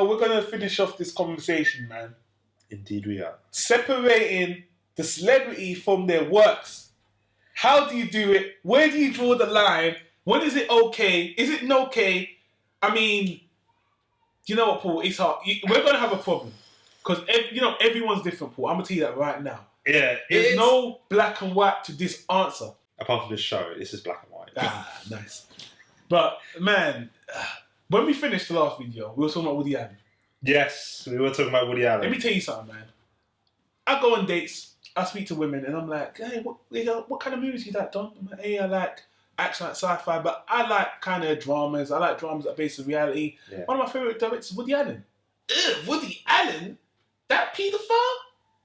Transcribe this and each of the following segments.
we're going to finish off this conversation, man. Indeed we are. Separating the celebrity from their works. How do you do it? Where do you draw the line? When is it okay? Is it not okay? I mean, you know what, Paul? It's hard. We're going to have a problem. Because, everyone's different, Paul. I'm going to tell you that right now. Yeah. There's no black and white to this answer. Apart from this show, this is black and white. Nice. But, man, when we finished the last video, we were talking about Woody Allen. Yes, we were talking about Woody Allen. Let me tell you something, man. I go on dates, I speak to women, and I'm like, hey, what kind of movies you like, Don? I'm like, hey, I like action, like sci-fi, but I like kind of dramas. I like dramas that are based on reality. Yeah. One of my favourite directors is Woody Allen. Woody Allen? That paedophile?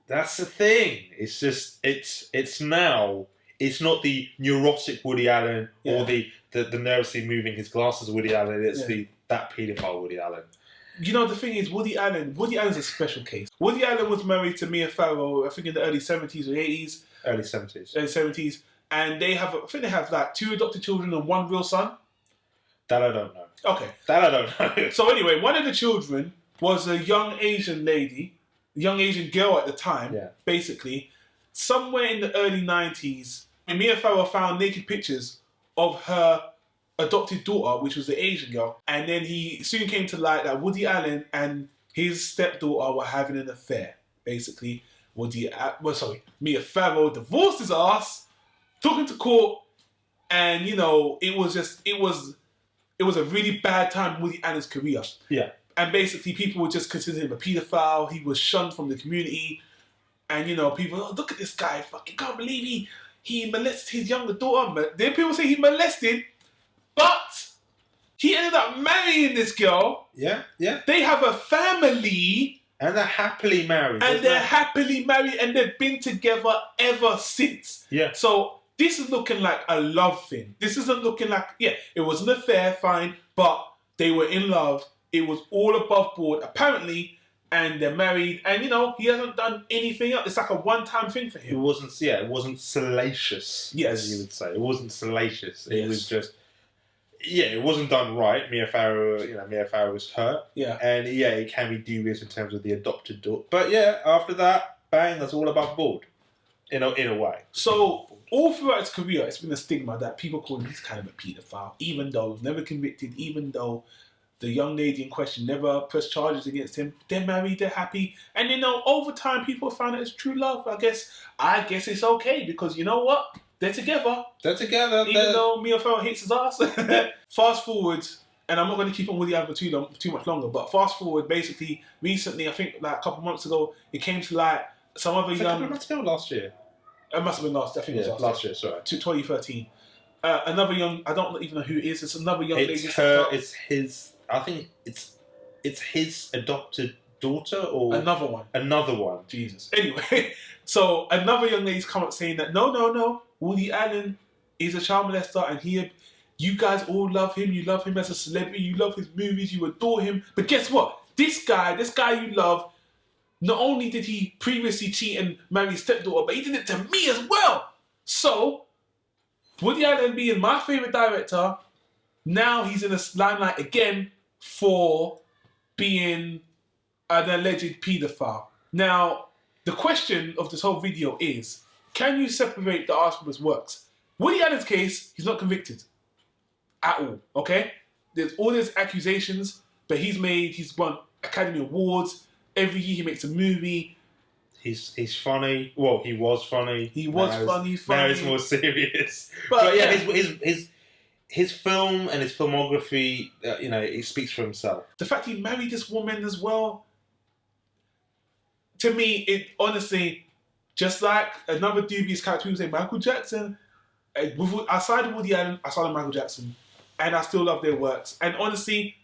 That's the thing. It's just, it's now, it's not the neurotic Woody Allen or the nervously moving his glasses Woody Allen. It's that paedophile Woody Allen. You know, the thing is, Woody Allen's a special case. Woody Allen was married to Mia Farrow, I think in the early 70s or 80s. Early 70s. Early 70s. And I think they have like 2 adopted children and 1 real son. That I don't know. Okay. That I don't know. So anyway, one of the children was a young Asian lady, a young Asian girl at the time, basically. Somewhere in the early 90s, Mia Farrow found naked pictures of her adopted daughter, which was the Asian girl, and then he soon came to light that Woody Allen and his stepdaughter were having an affair. Basically, Mia Farrow divorced his ass, took him to court, and it was a really bad time in Woody Allen's career. Yeah, and basically people would just consider him a paedophile. He was shunned from the community, and people, look at this guy, fucking can't believe he molested his younger daughter. Then people say he molested. But he ended up marrying this girl. Yeah. They have a family. And they're happily married. And they've been together ever since. Yeah. So this is looking like a love thing. This isn't looking like, it was an affair, fine, but they were in love. It was all above board, apparently, and they're married. And, he hasn't done anything else. It's like a one-time thing for him. It wasn't salacious, as you would say. It wasn't salacious. It was just... Yeah, it wasn't done right. Mia Farrow was hurt. Yeah. And it can be dubious in terms of the adopted daughter. But after that, bang, that's all above board. In a way. So, all throughout his career, it's been a stigma that people call him, he's kind of a paedophile, even though he's never convicted, even though the young lady in question never pressed charges against him. They're married, they're happy. And over time, people found it as true love. I guess it's okay, because you know what? They're together. Even though Mia Farrow hates his ass. Fast forward, and I'm not going to keep on Woody Allen for too much longer, but fast forward, basically, recently, I think like a couple months ago, it came to light some other young... A couple of months ago, last year? It must have been last year. I think it was last year, sorry. 2013. Another young... I don't even know who it is. It's another young lady. It's his... I think it's his adopted daughter or... Another one. Jesus. Anyway, so another young lady's come up saying that, no, Woody Allen is a child molester, and you guys all love him. You love him as a celebrity. You love his movies. You adore him. But guess what? This guy you love, not only did he previously cheat and marry his stepdaughter, but he did it to me as well. So, Woody Allen being my favourite director, now he's in the limelight again for being an alleged paedophile. Now, the question of this whole video is, can you separate the art from his works? Woody Allen's case, he's not convicted at all, okay? There's all these accusations, but he's won Academy Awards. Every year he makes a movie. He's funny. Well, he was funny. Funny. Now he's more serious. But his film and his filmography, it speaks for himself. The fact he married this woman as well, to me, it honestly... Just like another dubious character, people say Michael Jackson. Aside of Woody Allen, I saw Michael Jackson. And I still love their works. And honestly,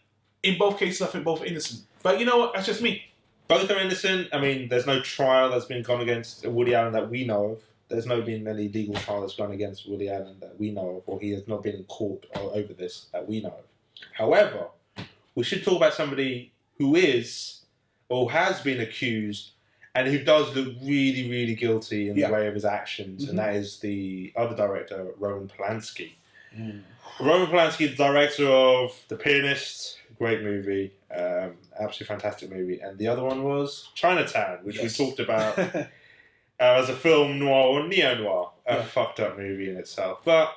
in both cases, I think both are innocent. But you know what? That's just me. Both are innocent. I mean, there's no trial that's been gone against Woody Allen that we know of. There's no been any legal trial that's gone against Woody Allen that we know of. Or he has not been in court over this that we know of. However, we should talk about somebody who is or has been accused and who does look really, really guilty in the way of his actions, and that is the other director, Roman Polanski. Roman Polanski, the director of The Pianist, great movie, absolutely fantastic movie. And the other one was Chinatown, which we talked about as a film noir or neo-noir. A fucked up movie in itself. But,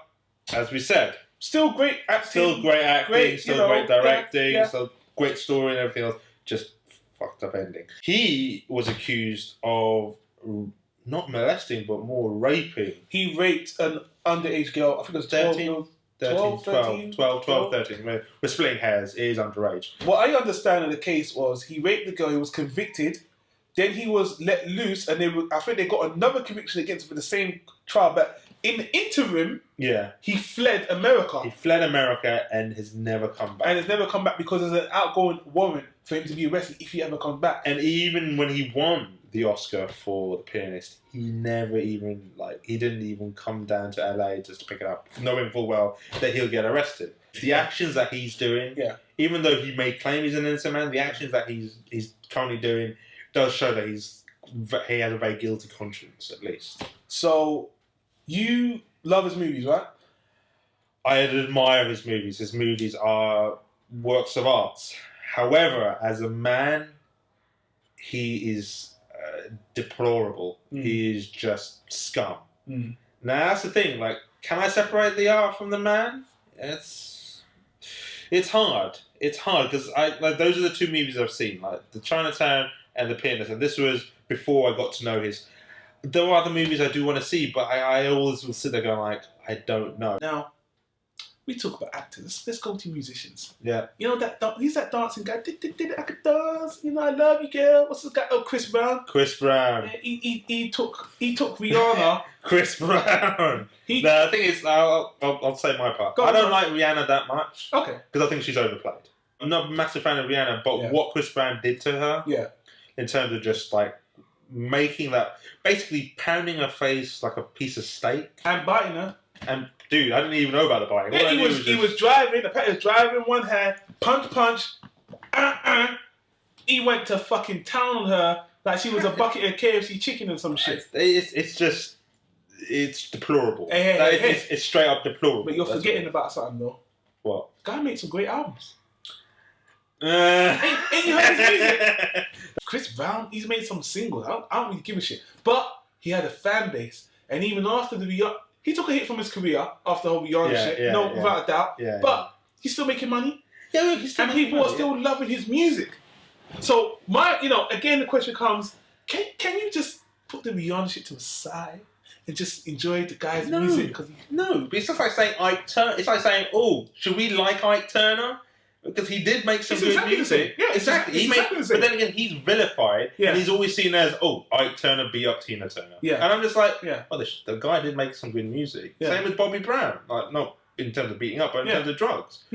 as we said, still great acting. Still great directing, still great story and everything else. Just fucked up ending. He was accused of not molesting, but more raping. He raped an underage girl. I think it was 13. 13. We're splitting hairs. It is underage. What I understand of the case was he raped the girl, he was convicted, then he was let loose, and I think they got another conviction against him for the same trial, but in the interim, he fled America. He fled America and has never come back. And has never come back because there's an outgoing warrant for him to be arrested if he ever comes back. And even when he won the Oscar for The Pianist, he never even, he didn't even come down to LA just to pick it up, knowing full well that he'll get arrested. The actions that he's doing, even though he may claim he's an innocent man, the actions that he's currently doing does show that he has a very guilty conscience, at least. So, you love his movies, right? I admire his movies. His movies are works of art. However, as a man, he is deplorable. He is just scum. Now, that's the thing. Can I separate the art from the man? It's hard. It's hard because those are the two movies I've seen, the Chinatown and The Pianist, and this was before I got to know his. There are other movies I do want to see, but I always will sit there going I don't know. Now, we talk about actors. Let's go to musicians. Yeah. You know he's that dancing guy. Did I could dance. I love you, girl. What's this guy? Oh, Chris Brown. Chris Brown. Yeah, he took Rihanna. Chris Brown. The thing is, I'll say my part. I don't like Rihanna that much. Okay. Because I think she's overplayed. I'm not a massive fan of Rihanna, but what Chris Brown did to her, in terms of just making that, basically pounding her face like a piece of steak and biting her. And dude, I didn't even know about the biting. Yeah, he was driving. The pet was driving one hand, punch. He went to fucking town on her like she was a bucket of KFC chicken or some shit. It's deplorable. Hey. It's straight up deplorable. But you're forgetting about something though. What? Guy made some great albums. Ain't you heard his music? Chris Brown, he's made some singles. I don't really give a shit. But he had a fan base. And even after he took a hit from his career after the whole Rihanna shit. Without a doubt. Yeah, but he's still making money. Yeah, he's still making people money, are still loving his music. So again the question comes, can you just put the Rihanna shit to the side and just enjoy the guy's music? No, but it's just like saying Ike Turner. It's like saying, should we like Ike Turner? Because he did make some good music. Yeah, exactly. But then again, he's vilified, and he's always seen as, Ike Turner beat up Tina Turner. Yeah. And I'm just like, the guy did make some good music. Yeah. Same with Bobby Brown. Not in terms of beating up, but in terms of drugs.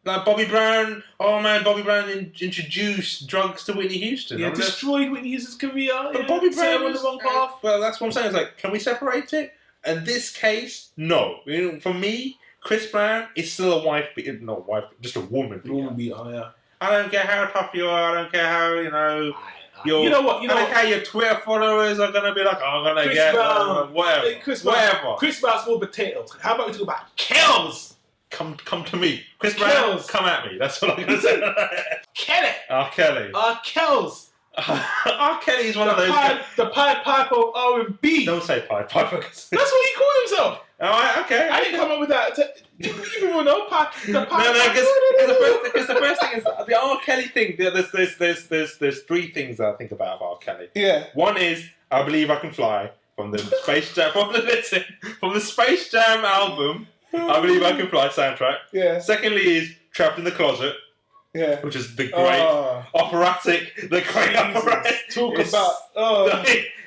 Like Bobby Brown, Bobby Brown introduced drugs to Whitney Houston. Yeah, destroyed Whitney Houston's career. But Bobby Brown was on the wrong path. Well, that's what I'm saying. It's can we separate it? In this case, no. For me, Chris Brown is still a wife beater, not wife, just a woman beater. I don't care how tough you are. I don't care how, I don't care how your Twitter followers are going to be like, I'm going to get whatever. Chris Brown's more potatoes. How about we talk about kills? Come to me. Chris Brown, come at me. That's what I'm going to say. Kelly. R. Kelly. Kells. R. Kelly is one of those guys. The Pied Piper of R&B. Don't say Pied Piper. That's what he called himself. Alright, okay. I didn't come up with that. You people know because the first thing is the R. Kelly thing. There's three things that I think about R. Kelly. Yeah. One is I Believe I Can Fly from the Space Jam from the Space Jam album. I Believe I Can Fly soundtrack. Yeah. Secondly is Trapped in the Closet. Yeah. Which is the great operatic. Talk about.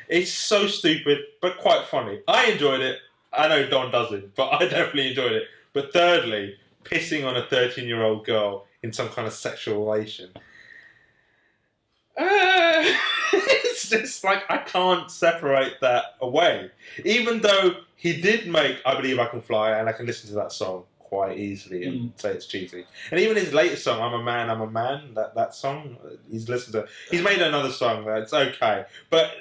It's so stupid, but quite funny. I enjoyed it. I know Don doesn't, but I definitely enjoyed it. But thirdly, pissing on a 13-year-old girl in some kind of sexual relation. It's just I can't separate that away. Even though he did make I Believe I Can Fly, and I can listen to that song quite easily and say it's cheesy. And even his latest song, I'm a Man, that song, he's made another song that's okay. But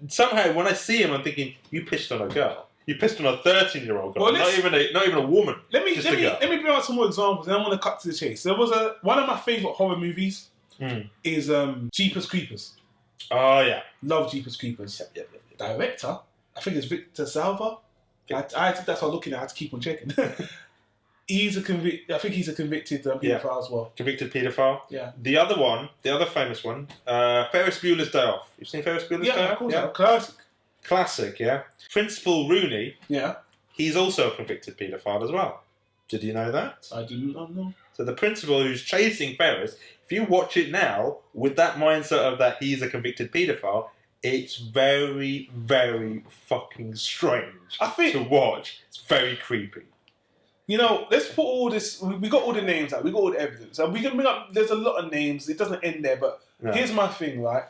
somehow when I see him, I'm thinking, you pissed on a girl. You pissed on a 13-year-old girl, Well, not even a woman. Let me bring out some more examples, and I want to cut to the chase. There was one of my favorite horror movies is Jeepers Creepers. Oh yeah, love Jeepers Creepers. Yep. Director, I think it's Victor Salva. Yep. I think that's what I'm looking at. I have to keep on checking. I think he's a convicted paedophile as well. Convicted paedophile. Yeah. The other famous one, Ferris Bueller's Day Off. You've seen Ferris Bueller's Day Off? Yeah, of course. Classic, yeah. Principal Rooney. Yeah. He's also a convicted paedophile as well. Did you know that? I do not know. So the principal who's chasing Ferris, if you watch it now with that mindset of that he's a convicted paedophile, it's very, very fucking strange to watch. It's very creepy. You know, let's put all this. We got all the names out. We got all the evidence, and we can bring up. There's a lot of names. It doesn't end there, but here's my thing, right?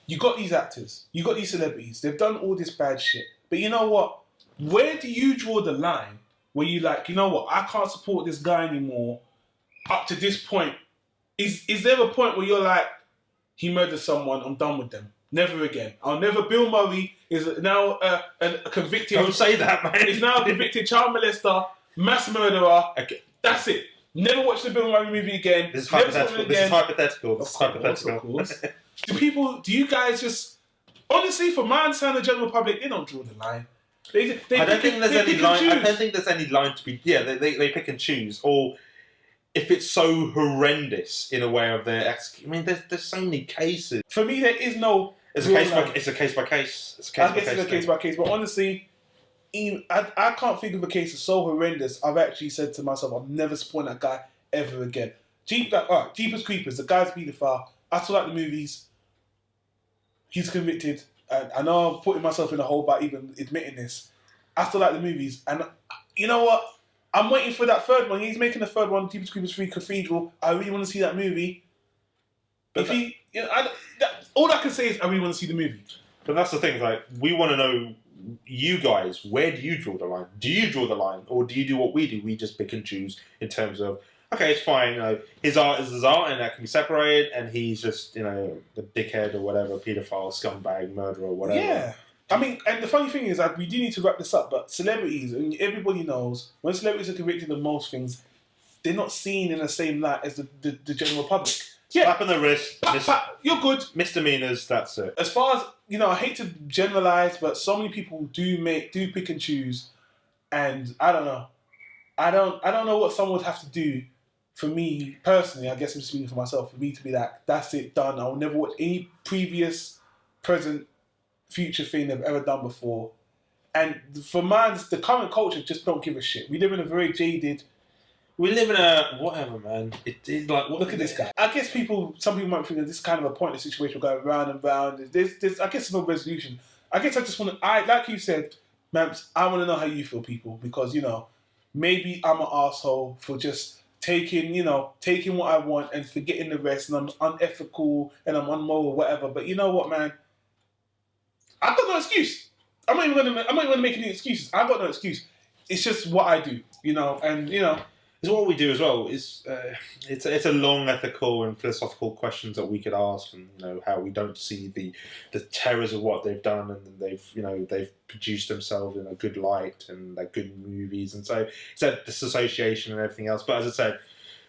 You got these actors. You got these celebrities. They've done all this bad shit. But you know what? Where do you draw the line where you like, you know what? I can't support this guy anymore. Up to this point, is there a point where you're like, he murdered someone. I'm done with them. Never again. I'll never. Bill Murray is now a convicted. Don't say that, man. He's now a convicted child molester, mass murderer. Okay. That's it. Never watch the Bill Murray movie again. This is hypothetical. Do you guys just honestly, for my understanding, the general public, they don't draw the line. I don't think there's any line to be. Yeah, they pick and choose, or if it's so horrendous in a way of their I mean, there's so many cases. For me, there is no. It's a case by case. I guess it's a case by case, but honestly, I can't think of a case that's so horrendous. I've actually said to myself, I'll never support that guy ever again. Jeepers Creepers, the guy's a paedophile. I still like the movies. He's convicted. And I know I'm putting myself in a hole by even admitting this. I still like the movies. And you know what? I'm waiting for that third one. He's making the third one, Jeepers Creepers 3 Cathedral. I really want to see that movie. But all I can say is I really want to see the movie. But that's the thing, like, we want to know, you guys, where do you draw the line? Do you draw the line? Or do you do what we do? We just pick and choose in terms of, okay, it's fine, his art is his art and that can be separated, and he's just, the dickhead or whatever, paedophile, scumbag, murderer, whatever. Yeah. I mean, and the funny thing is, we do need to wrap this up, but celebrities, and everybody knows, when celebrities are convicted of most things, they're not seen in the same light as the general public. Yeah. Slap on the wrist. You're good. Misdemeanors, that's it. As far as, I hate to generalize, but so many people do pick and choose, and I don't know. I don't know what someone would have to do for me, personally, I guess I'm speaking for myself, for me to be like, that's it, done. I will never watch any previous, present, future thing they've ever done before. And for mine, the current culture just don't give a shit. We live in a very jaded... We live in a... Whatever, man. It's like... Look at this guy. I guess some people might think that this is kind of a pointless situation going round and round. There's I guess, no resolution. I guess I just want to... like you said, Mamps, I want to know how you feel, people. Because, maybe I'm an arsehole for just... taking what I want and forgetting the rest, and I'm unethical and I'm unmoral, whatever. But you know what, man? I've got no excuse. I'm not even gonna make any excuses. I've got no excuse. It's just what I do, and it's what we do as well. It's a long ethical and philosophical questions that we could ask, and how we don't see the terrors of what they've done, and they've produced themselves in a good light and they're good movies, and so it's that disassociation and everything else. But as I said,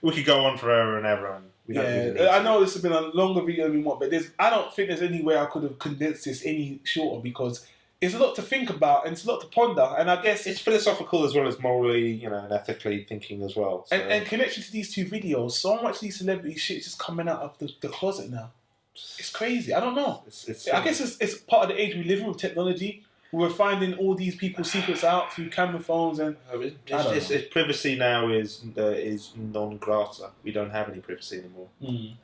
we could go on forever and ever, and we don't really need to. I know this has been a longer video than we want, but I don't think there's any way I could have condensed this any shorter, because it's a lot to think about and it's a lot to ponder, and I guess it's philosophical as well as morally, and ethically thinking as well. So. And connection to these two videos, so much of these celebrity shit is just coming out of the closet now. It's crazy. I don't know. I guess it's part of the age we live in with technology. We're finding all these people's secrets out through camera phones, and it's privacy now is non grata. We don't have any privacy anymore.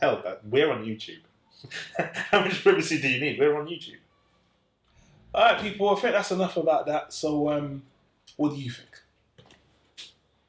Hell, we're on YouTube. How much privacy do you need? We're on YouTube. All right, people. I think that's enough about that. So, what do you think?